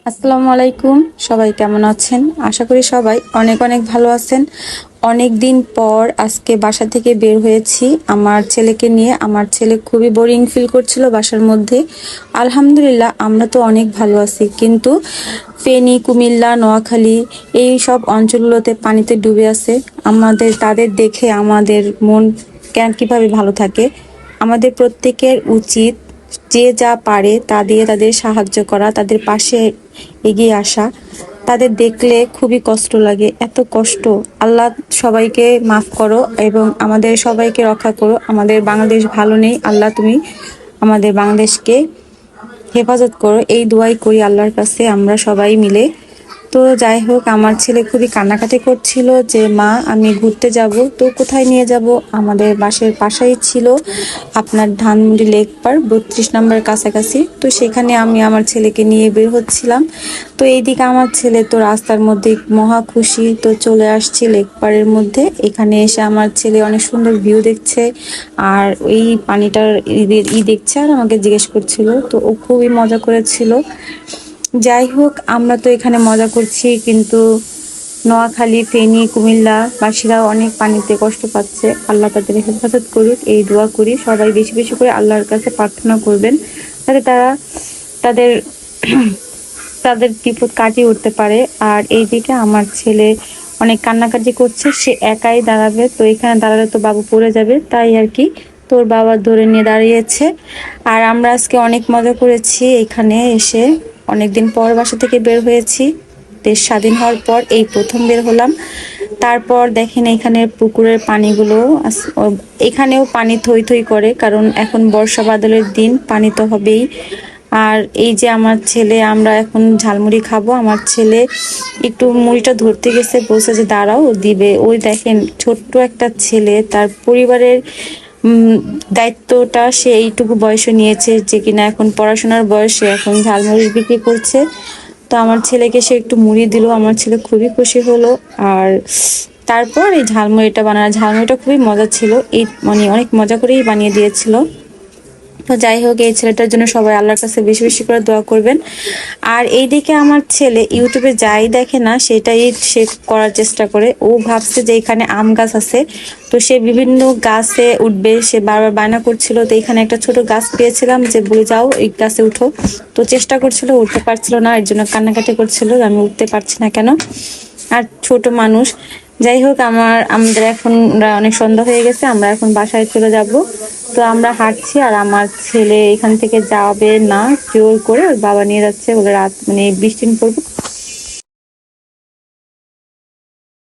আসসালামু আলাইকুম। সবাই কেমন আছেন? আশা করি সবাই অনেক অনেক ভালো আছেন। অনেক দিন পর আজকে বাসা থেকে বের হয়েছি আমার ছেলেকে নিয়ে। আমার ছেলে খুবই বোরিং ফিল করছিল বাসার মধ্যে। আলহামদুলিল্লাহ আমরা তো অনেক ভালো আছি, কিন্তু ফেনী, কুমিল্লা, নোয়াখালী এই সব অঞ্চলগুলোতে পানিতে ডুবে আছে। তাদের দেখে আমাদের মন কিভাবে ভালো থাকে। আমাদের প্রত্যেকের উচিত যে যা পারে তা দিয়ে তাদের সাহায্য করা, তাদের পাশে এগিয়ে আসা। তাদের দেখলে খুবই কষ্ট লাগে, এত কষ্ট। আল্লাহ সবাইকে মাফ করো এবং আমাদের সবাইকে রক্ষা করো। আমাদের বাংলাদেশ ভালো নেই, আল্লাহ তুমি আমাদের বাংলাদেশকে হেফাজত করো, এই দোয়াই করি আল্লাহর কাছে আমরা সবাই মিলে। তো যাই হোক, আমার ছেলে খুবই কান্নাকাটি করছিল যে মা আমি ঘুরতে যাব। তো কোথায় নিয়ে যাব? আমাদের বাসের পাশেই ছিল আপনার ধানমন্ডি লেক পার্ক 32 নম্বর কাছাকাছি। তো সেখানে আমি আমার ছেলেকে নিয়ে বের হচ্ছিলাম। তো এইদিকে আমার ছেলে তো রাস্তার মধ্যে মহা খুশি, তো চলে আসছি লেক পার্কের মধ্যে। এখানে এসে আমার ছেলে অনেক সুন্দর ভিউ দেখছে আর ওই পানিটার দেখছে আর আমাকে জিজ্ঞেস করছিল। তো ও খুবই মজা করেছিল। যাই হোক, আমরা তো এখানে মজা করছি, কিন্তু নোয়াখালী, ফেনী, কুমিল্লা বাসীরাও অনেক পানিতে কষ্ট পাচ্ছে। আল্লাহ তাদের হেফাজত করুক, এই দোয়া করি। সবাই বেশি বেশি করে আল্লাহর কাছে প্রার্থনা করবেন যাতে তারা তাদের তাদের বিপদ কাটিয়ে উঠতে পারে। আর এইদিকে আমার ছেলে অনেক কান্নাকাটি করছে, সে একাই দাঁড়াবে। তো এখানে দাঁড়ালে তো বাবু পড়ে যাবে, তাই আর কি তোর বাবা ধরে নিয়ে দাঁড়িয়েছে। আর আমরা আজকে অনেক মজা করেছি এখানে এসে। অনেকদিন পর বাসা থেকে বের হয়েছি, দেশ স্বাধীন হওয়ার পর এই প্রথম বের হলাম। তারপর দেখেন এখানে পুকুরের পানিগুলো এখানেও পানি থই থই করে, কারণ এখন বর্ষা বাদলের দিন, পানি তো হবেই। আর এই যে আমার ছেলে, আমরা এখন ঝালমুড়ি খাবো। আমার ছেলে একটু মুড়িটা ধরতে গেছে, বলছে যে দাঁড়াও দিবে। ওই দেখেন ছোট্ট একটা ছেলে, তার পরিবারের দায়িত্বটা সে এইটুকু বয়সে নিয়েছে, যে কিনা এখন পড়াশোনার বয়সে এখন ঝালমুড়ি বিক্রি করছে। তো আমার ছেলেকে সে একটু মুড়ি দিল, আমার ছেলে খুবই খুশি হলো। আর তারপর এই ঝালমুড়িটা খুবই মজা ছিল, এই মানে অনেক মজা করেই বানিয়ে দিয়েছিল। তো যাই হোক, এই ছেলেটার জন্য সবাই আল্লাহর কাছে বেশি বেশি করে দোয়া করবেন। আর এইদিকে আমার ছেলে ইউটিউবে যাই দেখে না সেটাই সে করার চেষ্টা করে। ও ভাবছে যে এখানে আম গাছ আছে, তো সে বিভিন্ন গাছে উঠবে, সে বারবার বায়না করছিল। তো এখানে একটা ছোট গাছ পেয়েছিলাম, যে বলে যাও এই গাছে উঠো। তো চেষ্টা করছিল, উঠতে পারছিল না, এর জন্য কান্নাকাটি করছিল আমি উঠতে পারছি না কেন। আর ছোট মানুষ। যাই হোক, আমাদের এখন অনেক সন্ধ্যা হয়ে গেছে, আমরা এখন বাসায় চলে যাব। তো আমরা হাঁটছি আর আমার ছেলে এখান থেকে যাবে না, জোর করে ওর বাবা নিয়ে যাচ্ছে, বলে রাত মানে বৃষ্টি পড়বে,